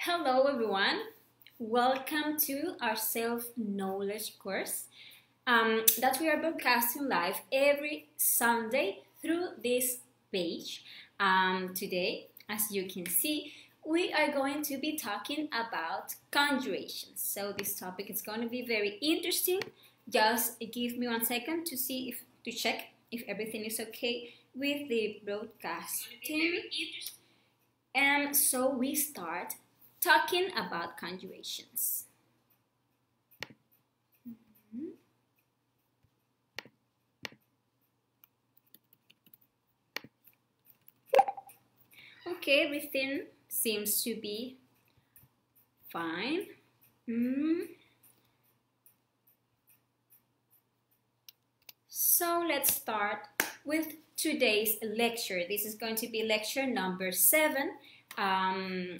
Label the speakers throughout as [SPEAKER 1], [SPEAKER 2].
[SPEAKER 1] Hello everyone, welcome to our self-knowledge course that we are broadcasting live every Sunday through this page. Today, as you can see, we are going to be talking about conjurations. So this topic is going to be very interesting. Just give me 1 second to check if everything is okay with the broadcasting. And so we start talking about conjurations. Okay, everything seems to be fine. So let's start with today's lecture. This is going to be lecture number 7. And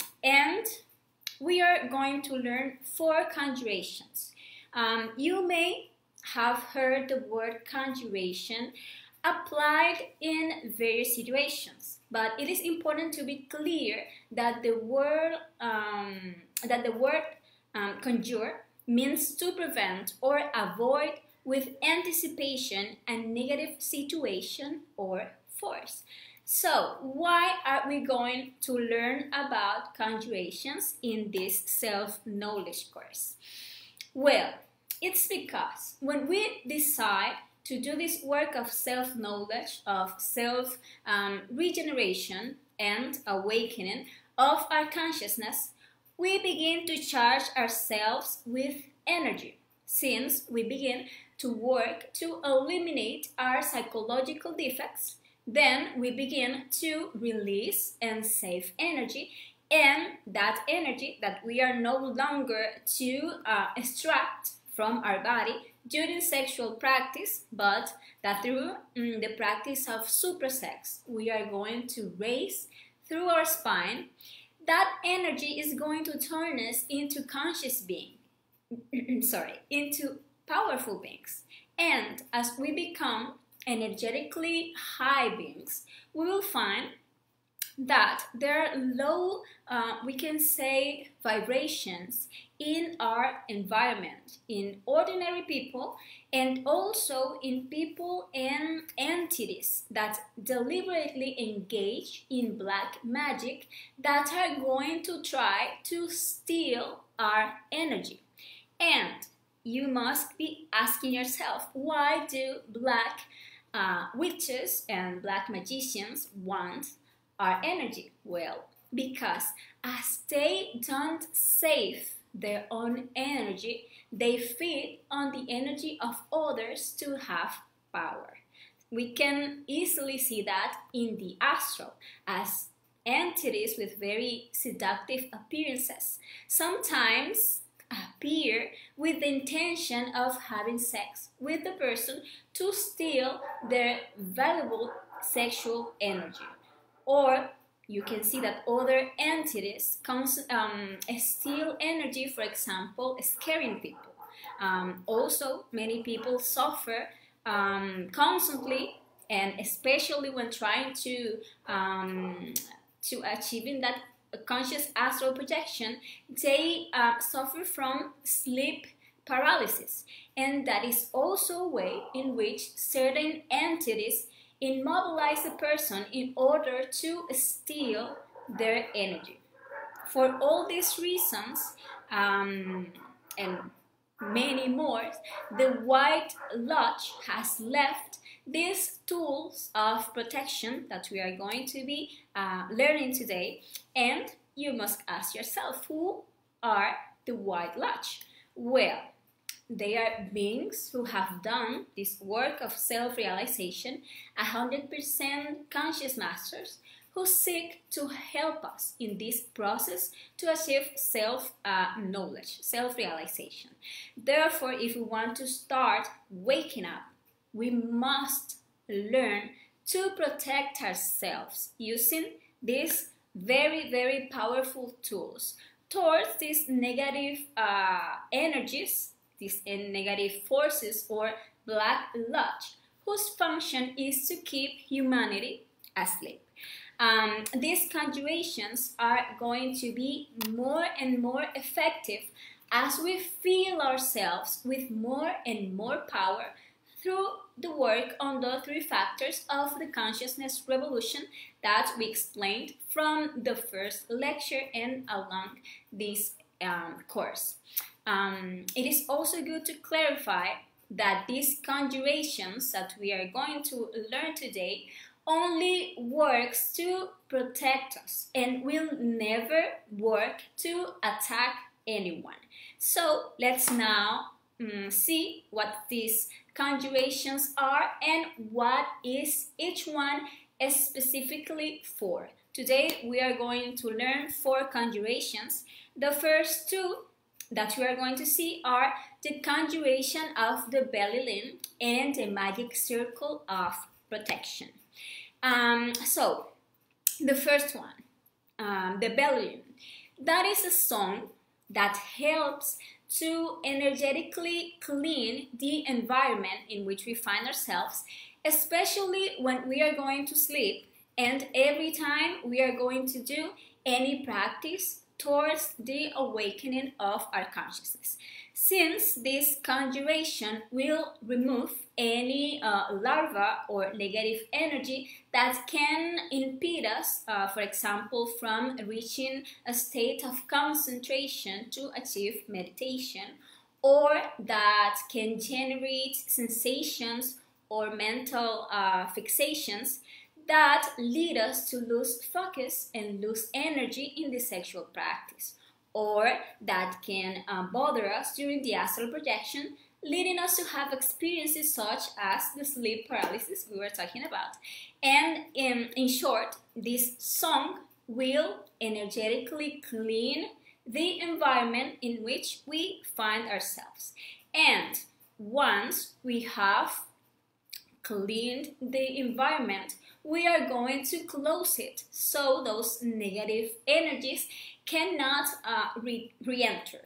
[SPEAKER 1] we are going to learn 4 conjurations. You may have heard the word conjuration applied in various situations, but it is important to be clear that the word conjure means to prevent or avoid with anticipation a negative situation or force. So, why are we going to learn about conjurations in this self-knowledge course? Well, it's because when we decide to do this work of self-knowledge, of self-regeneration and awakening of our consciousness, we begin to charge ourselves with energy, since we begin to work to eliminate our psychological defects. Then we begin to release and save energy, and that energy that we are no longer to extract from our body during sexual practice, but that through the practice of suprasex we are going to raise through our spine. That energy is going to turn us into conscious being, into powerful beings. And as we become energetically high beings, we will find that there are low, we can say, vibrations in our environment, in ordinary people, and also in people and entities that deliberately engage in black magic that are going to try to steal our energy. And you must be asking yourself, why do black witches and black magicians want our energy? Well, because as they don't save their own energy, they feed on the energy of others to have power. We can easily see that in the astral as entities with very seductive appearances sometimes appear with the intention of having sex with the person to steal their valuable sexual energy. Or you can see that other entities steal energy, for example, scaring people. Also, many people suffer constantly, and especially when trying to achieving that conscious astral projection, they suffer from sleep paralysis. And that is also a way in which certain entities immobilize a person in order to steal their energy. For all these reasons, and many more, the White Lodge has left these tools of protection that we are going to be learning today. And you must ask yourself, who are the White Lodge? Well, they are beings who have done this work of self-realization, 100% conscious masters who seek to help us in this process to achieve self-knowledge, self-realization. Therefore, if we want to start waking up, we must learn to protect ourselves using these very, very powerful tools towards these negative energies, these negative forces or black lodge, whose function is to keep humanity asleep. These conjurations are going to be more and more effective as we fill ourselves with more and more power through the work on the three factors of the consciousness revolution that we explained from the first lecture and along this course. It is also good to clarify that these conjurations that we are going to learn today only works to protect us and will never work to attack anyone. So let's now see what these conjurations are and what is each one specifically for. Today we are going to learn 4 conjurations. The first 2 that we are going to see are the conjuration of the belly limb and the magic circle of protection. So the first one, the belly limb, that is a song that helps to energetically clean the environment in which we find ourselves, especially when we are going to sleep and every time we are going to do any practice towards the awakening of our consciousness. Since this conjuration will remove any larva or negative energy that can impede us, for example, from reaching a state of concentration to achieve meditation, or that can generate sensations or mental fixations that lead us to lose focus and lose energy in the sexual practice, or that can bother us during the astral projection, leading us to have experiences such as the sleep paralysis we were talking about. And in short, this song will energetically clean the environment in which we find ourselves. And once we have cleaned the environment, we are going to close it so those negative energies cannot re-enter.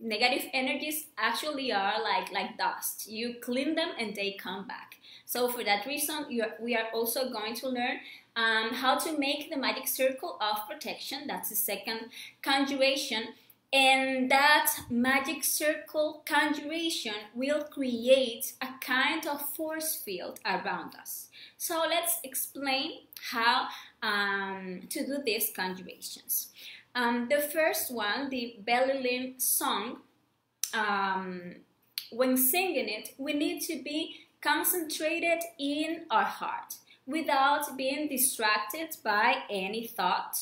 [SPEAKER 1] Negative energies actually are like dust. You clean them and they come back. So for that reason, we are also going to learn how to make the magic circle of protection. That's the second conjuration. And that magic circle conjuration will create a kind of force field around us. So let's explain how to do these conjurations. The first one, the belly limb song, when singing it, we need to be concentrated in our heart without being distracted by any thought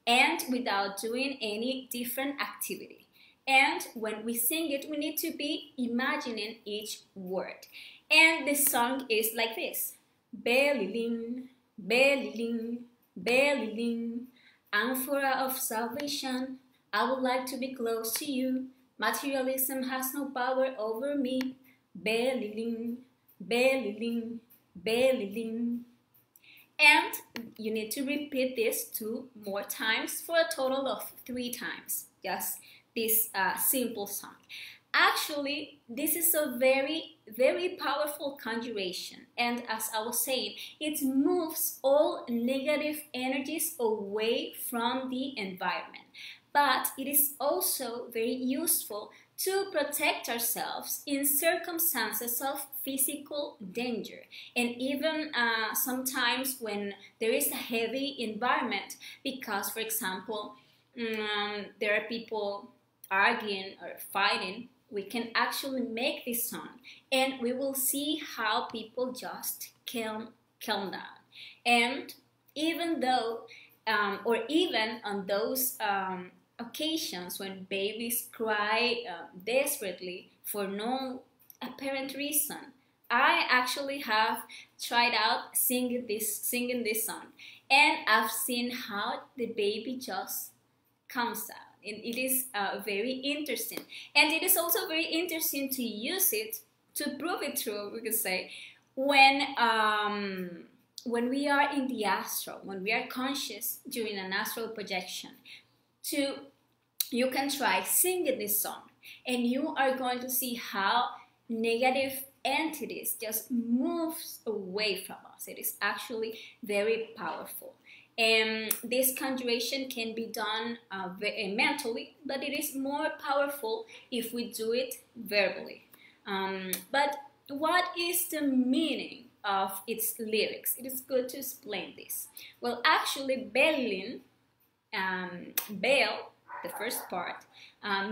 [SPEAKER 1] and without doing any different activity. And when we sing it, we need to be imagining each word. And the song is like this. Belly limb, belly limb, belly limb, amphora of salvation, I would like to be close to you. Materialism has no power over me. Belly limb, belly limb, belly limb. And you need to repeat this 2 more times for a total of 3 times. Just this simple song. Actually, this is a very, very powerful conjuration. And as I was saying, it moves all negative energies away from the environment. But it is also very useful to protect ourselves in circumstances of physical danger. And even sometimes when there is a heavy environment, because, for example, there are people arguing or fighting, we can actually make this song and we will see how people just calm down. And even though, or even on those occasions when babies cry desperately for no apparent reason, I actually have tried out singing this song, and I've seen how the baby just calms down. And it is very interesting, and it is also very interesting to use it to prove it true, we could say, when we are in the astral, when we are conscious during an astral projection. You can try singing this song, and you are going to see how negative entities just moves away from us. It is actually very powerful. And this conjuration can be done mentally, but it is more powerful if we do it verbally. But what is the meaning of its lyrics? It is good to explain this. Well, actually, Bel, the first part,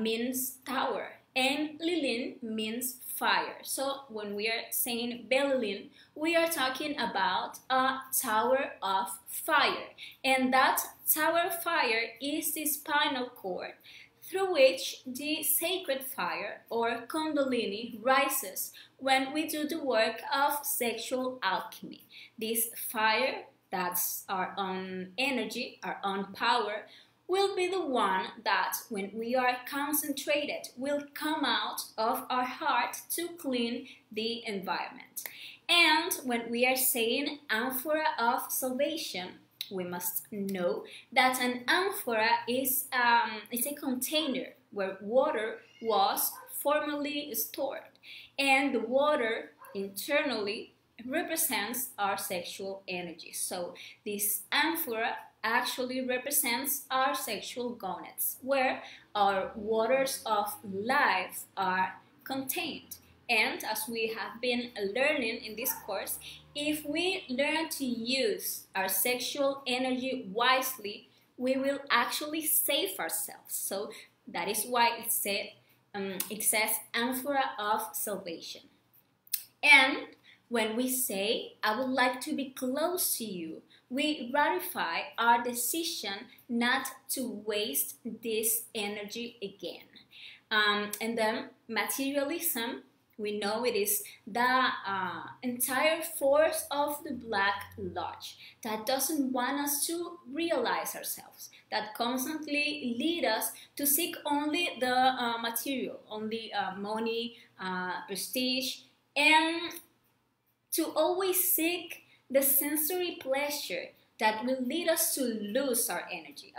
[SPEAKER 1] means tower, and Lilin means fire. So when we are saying Belilin, we are talking about a tower of fire, and that tower of fire is the spinal cord through which the sacred fire or Kundalini rises when we do the work of sexual alchemy. This fire, that's our own energy, our own power, will be the one that, when we are concentrated, will come out of our heart to clean the environment. And when we are saying amphora of salvation, we must know that an amphora is a container where water was formerly stored, and the water internally represents our sexual energy. So this amphora actually represents our sexual gonads, where our waters of life are contained. And as we have been learning in this course, if we learn to use our sexual energy wisely, we will actually save ourselves. So that is why it says amphora of salvation. And when we say, I would like to be close to you, we ratify our decision not to waste this energy again. And then materialism, we know it is the entire force of the Black Lodge that doesn't want us to realize ourselves, that constantly lead us to seek only the material, only money, prestige, and to always seek the sensory pleasure that will lead us to lose our energy,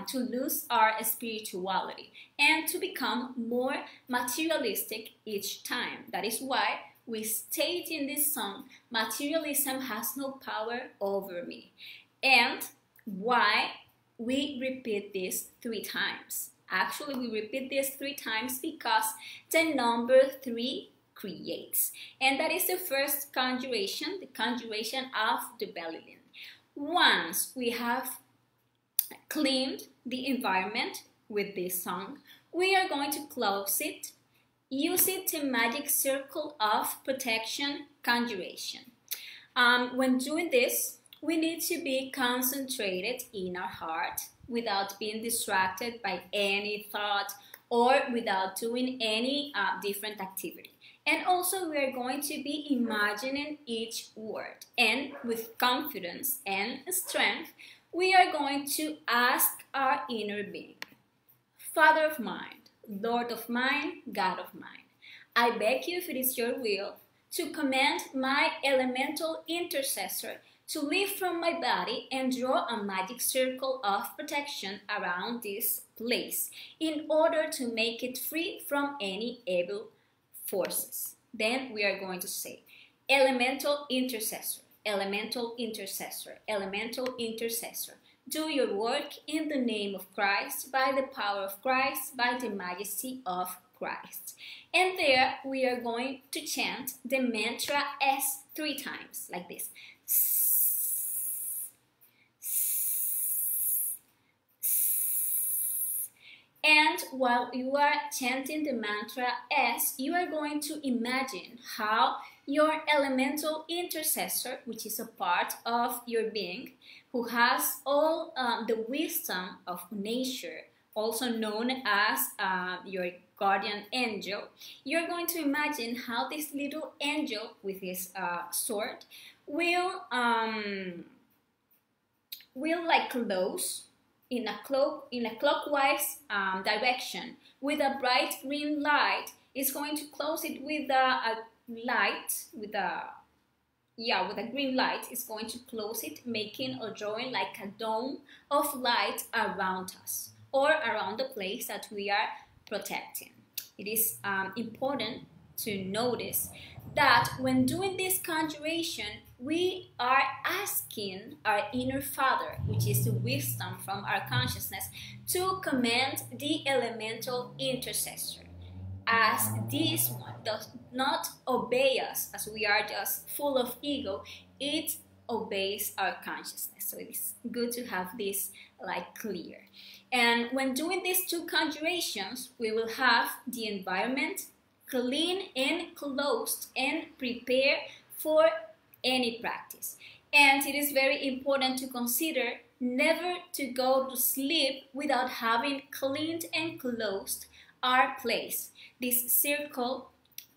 [SPEAKER 1] to lose our spirituality, and to become more materialistic each time. That is why we state in this song, materialism has no power over me. And why we repeat this 3 times. Actually, we repeat this 3 times because the number 3 creates. And that is the first conjuration, the conjuration of the Belilin. Once we have cleaned the environment with this song, we are going to close it using the magic circle of protection conjuration. When doing this, we need to be concentrated in our heart without being distracted by any thought or without doing any different activity. And also we are going to be imagining each word, and with confidence and strength, we are going to ask our inner being, Father of mind, Lord of mine, God of mine, I beg you, if it is your will, to command my elemental intercessor to lift from my body and draw a magic circle of protection around this place in order to make it free from any evil forces. Then we are going to say, elemental intercessor, elemental intercessor, elemental intercessor, do your work in the name of Christ, by the power of Christ, by the majesty of Christ. And there we are going to chant the mantra S 3 times, like this. And while you are chanting the mantra S, you are going to imagine how your elemental intercessor, which is a part of your being, who has all the wisdom of nature, also known as your guardian angel, you're going to imagine how this little angel with his sword will like close in a clockwise direction with a bright green light. Is going to close it with a green light. Is going to close it, making or drawing like a dome of light around us or around the place that we are protecting. It is important to notice that when doing this conjuration, we are asking our inner father, which is the wisdom from our consciousness, to command the elemental intercessor, as this one does not obey us, as we are just full of ego. It obeys our consciousness. So it's good to have this like clear. And when doing these two conjurations, we will have the environment clean and closed and prepare for any practice. And it is very important to consider never to go to sleep without having cleaned and closed our place. This circle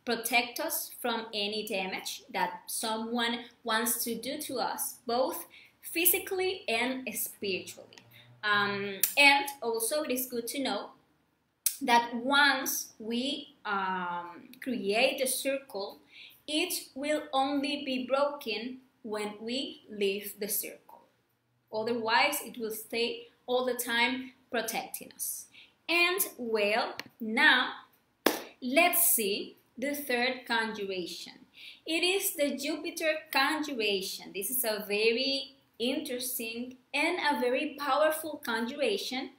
[SPEAKER 1] protects us from any damage that someone wants to do to us, both physically and spiritually. And also it is good to know that once we create a circle, it will only be broken when we leave the circle. Otherwise, it will stay all the time protecting us. And well, now let's see the third conjuration. It is the Jupiter conjuration. This is a very interesting and a very powerful conjuration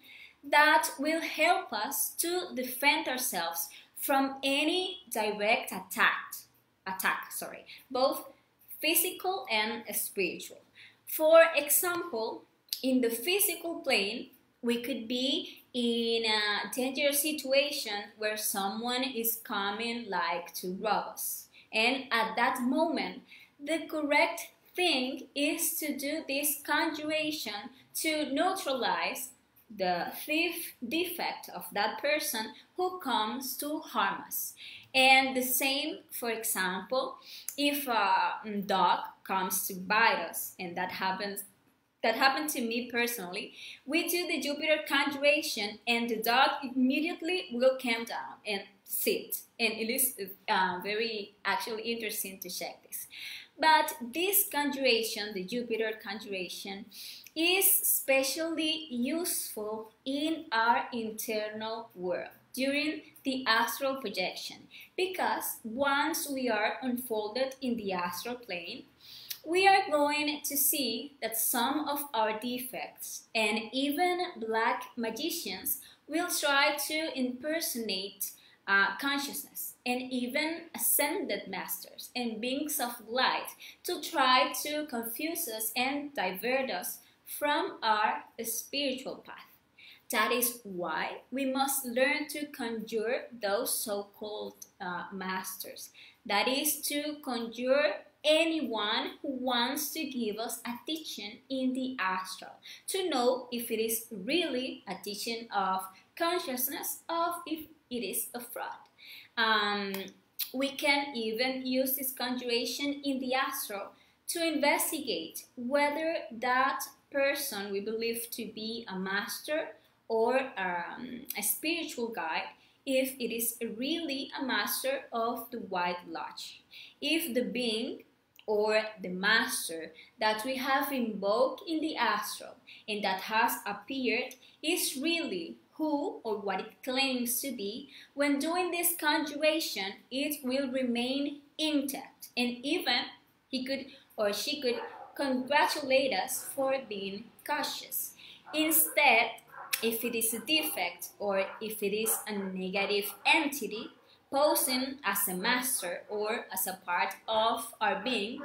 [SPEAKER 1] that will help us to defend ourselves from any direct attack, both physical and spiritual. For example, in the physical plane, we could be in a dangerous situation where someone is coming like to rob us. And at that moment, the correct thing is to do this conjuration to neutralize the thief defect of that person who comes to harm us. And the same, for example, if a dog comes to bite us, and that happened to me personally, we do the Jupiter conjuration and the dog immediately will calm down and sit. And it is very actually interesting to check this. But this conjuration, the Jupiter conjuration, is especially useful in our internal world during the astral projection, because once we are unfolded in the astral plane, we are going to see that some of our defects and even black magicians will try to impersonate consciousness, and even ascended masters and beings of light to try to confuse us and divert us from our spiritual path. That is why we must learn to conjure those so-called masters. That is to conjure anyone who wants to give us a teaching in the astral, to know if it is really a teaching of consciousness or if it is a fraud. We can even use this conjuration in the astral to investigate whether that person we believe to be a master or a spiritual guide, if it is really a master of the White Lodge. If the being or the master that we have invoked in the astral and that has appeared is really who or what it claims to be, when doing this conjuration, it will remain intact, and even he could or she could congratulate us for being cautious. Instead, if it is a defect or if it is a negative entity posing as a master or as a part of our being,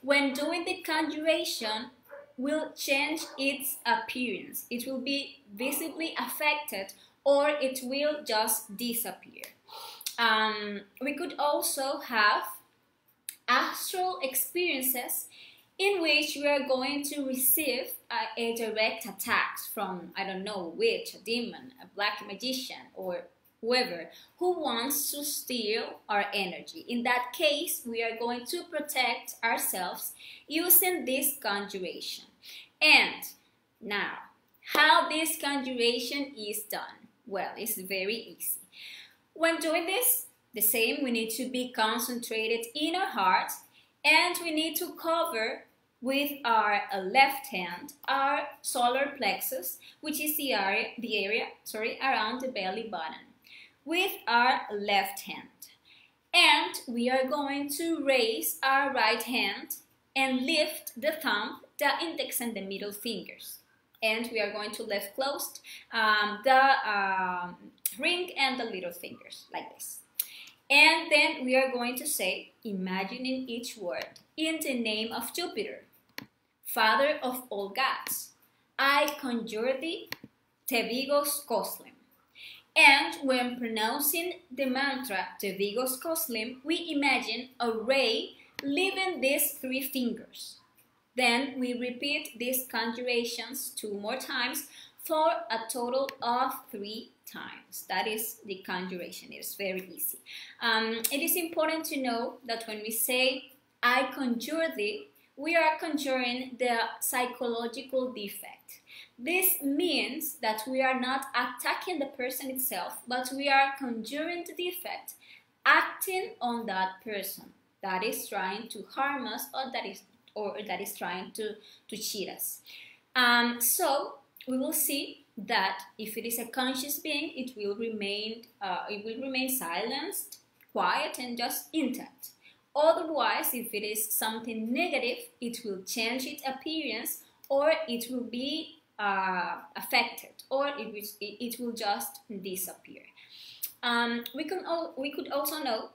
[SPEAKER 1] when doing the conjuration, will change its appearance. It will be visibly affected or it will just disappear. We could also have astral experiences in which we are going to receive a direct attack from, I don't know, a witch, a demon, a black magician, or whoever who wants to steal our energy. In that case, we are going to protect ourselves using this conjuration. And now, how this conjuration is done? Well, it's very easy. When doing this, the same, we need to be concentrated in our heart, and we need to cover with our left hand our solar plexus, which is the area around the belly button, with our left hand. And we are going to raise our right hand and lift the thumb, the index, and the middle fingers. And we are going to leave closed the ring and the little fingers, like this. And then we are going to say, imagining each word, in the name of Jupiter, Father of all gods, I conjure thee, Tevigos Koslim. And when pronouncing the mantra Tevigos Koslim, we imagine a ray leaving these 3 fingers. Then we repeat these conjurations 2 more times for a total of 3 times. That is the conjuration. It is very easy. It is important to know that when we say I conjure thee, we are conjuring the psychological defect. This means that we are not attacking the person itself, but we are conjuring the defect, acting on that person that is trying to harm us or that is trying to cheat us. So we will see that if it is a conscious being, it will remain silenced, quiet, and just intact. Otherwise, if it is something negative, it will change its appearance, or it will be affected, or it will just disappear. We could also know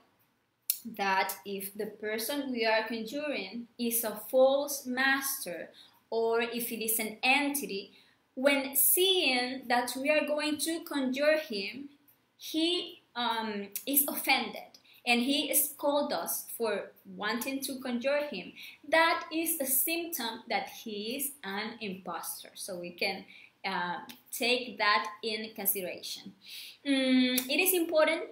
[SPEAKER 1] that if the person we are conjuring is a false master, or if it is an entity, when seeing that we are going to conjure him, he is offended and he scolds us for wanting to conjure him. That is a symptom that he is an imposter. So we can take that in consideration. It is important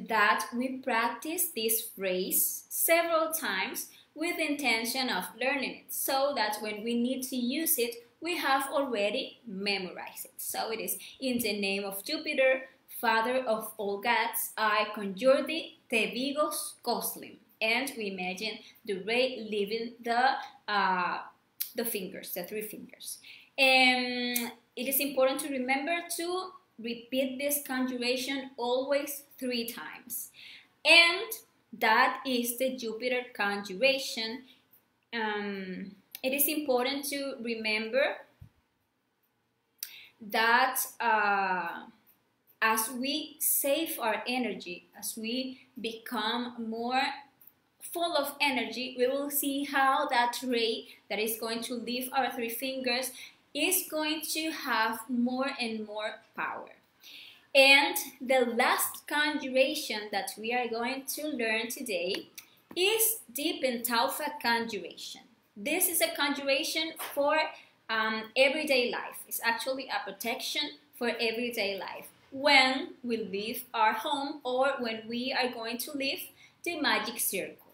[SPEAKER 1] that we practice this phrase several times with the intention of learning it, so that when we need to use it, we have already memorized it. So it is, in the name of Jupiter, Father of all gods, I conjure thee, Tevigos Koslim. And we imagine the ray leaving the fingers, the 3 fingers. And it is important to remember to repeat this conjuration always 3 times. And that is the Jupiter conjuration. It is important to remember that as we save our energy, as we become more full of energy, we will see how that ray that is going to leave our 3 fingers is going to have more and more power. And the last conjuration that we are going to learn today is the Pentalpha conjuration. This is a conjuration for everyday life. It's actually a protection for everyday life when we leave our home or when we are going to leave the magic circle.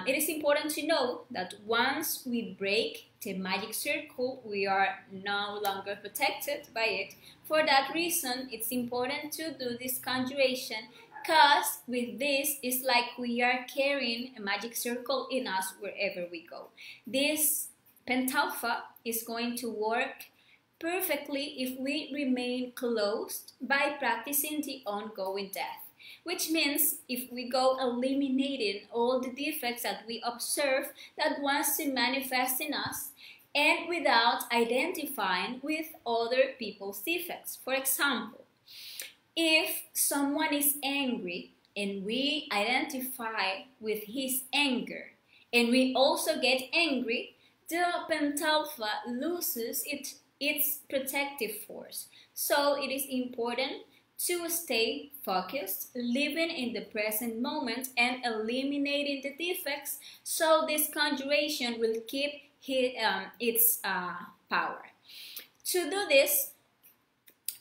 [SPEAKER 1] It is important to know that once we break the magic circle, we are no longer protected by it. For that reason, it's important to do this conjuration, because with this, it's like we are carrying a magic circle in us wherever we go. This Pentalpha is going to work perfectly if we remain closed by practicing the ongoing death, which means if we go eliminating all the defects that we observe that wants to manifest in us, and without identifying with other people's defects. For example, if someone is angry and we identify with his anger and we also get angry, the Pentalpha loses its protective force. So it is important to stay focused, living in the present moment and eliminating the defects, so this conjuration will keep its power. To do this,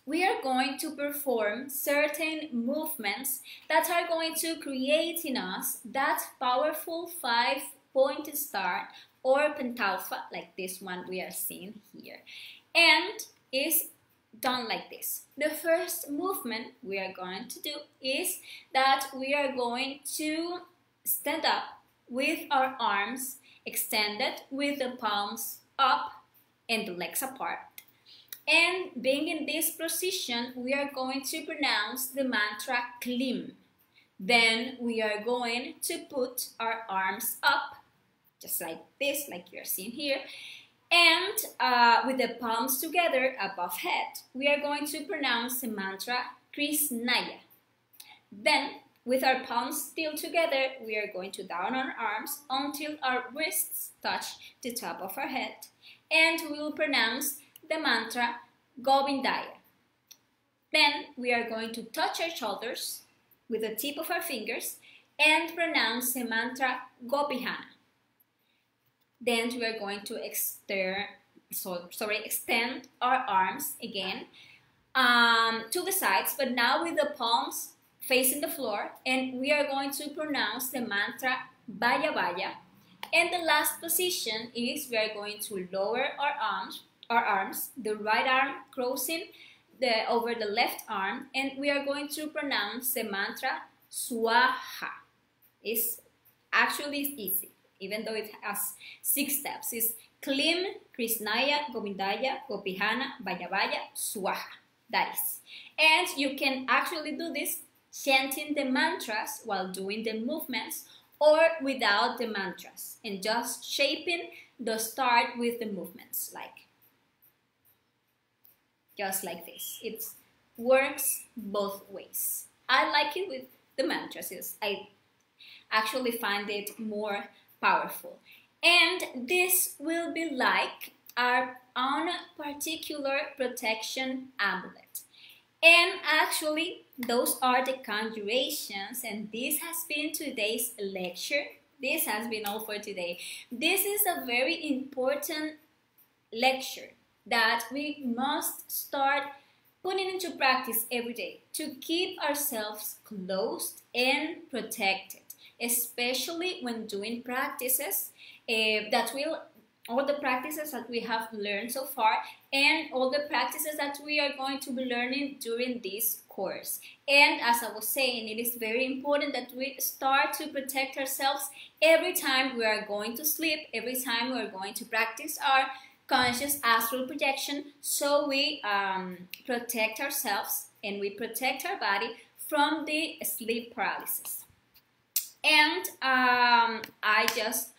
[SPEAKER 1] we are going to perform certain movements that are going to create in us that powerful 5-pointed star or Pentalpha, like this one we are seeing here, and is done like this. The first movement we are going to do is that we are going to stand up with our arms extended, with the palms up and the legs apart. And being in this position, we are going to pronounce the mantra Klim. Then we are going to put our arms up just like this, like you're seeing here. And with the palms together above head, we are going to pronounce the mantra Krishnaya. Then, with our palms still together, we are going to down our arms until our wrists touch the top of our head. And we will pronounce the mantra Govindaya. Then we are going to touch our shoulders with the tip of our fingers and pronounce the mantra Gopihana. Then we are going to extend our arms again to the sides, but now with the palms facing the floor, and we are going to pronounce the mantra Vaya Vaya. And the last position is we are going to lower our arms, the right arm crossing over the left arm, and we are going to pronounce the mantra Swaha. It's actually easy, even though it has 6 steps. It's Klim, Krishnaya, Govindaya, Gopihana, Vaya Vaya, Swaha. That is. And you can actually do this chanting the mantras while doing the movements or without the mantras, and just shaping the start with the movements, like just like this. It works both ways. I like it with the mantras. I actually find it more powerful. And this will be like our own particular protection amulet. And actually, those are the conjurations, and this has been today's lecture. This has been all for today. This is a very important lecture that we must start putting into practice every day to keep ourselves closed and protected, especially when doing practices all the practices that we have learned so far, and all the practices that we are going to be learning during this course. And as I was saying, it is very important that we start to protect ourselves every time we are going to sleep, every time we are going to practice our conscious astral projection, so we protect ourselves and we protect our body from the sleep paralysis. And I just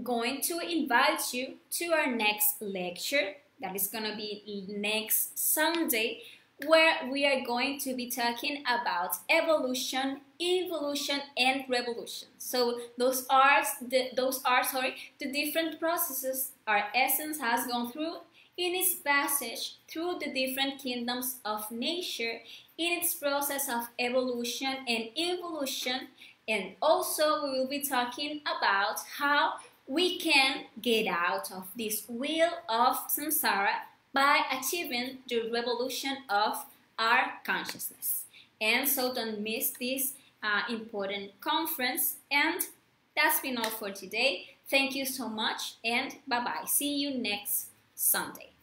[SPEAKER 1] going to invite you to our next lecture that is going to be next Sunday, where we are going to be talking about evolution, involution, and revolution. So those are the different processes our essence has gone through in its passage through the different kingdoms of nature, in its process of evolution and involution. And also we will be talking about how we can get out of this wheel of samsara by achieving the revolution of our consciousness. And so don't miss this important conference. And that's been all for today. Thank you so much, and bye-bye. See you next Sunday.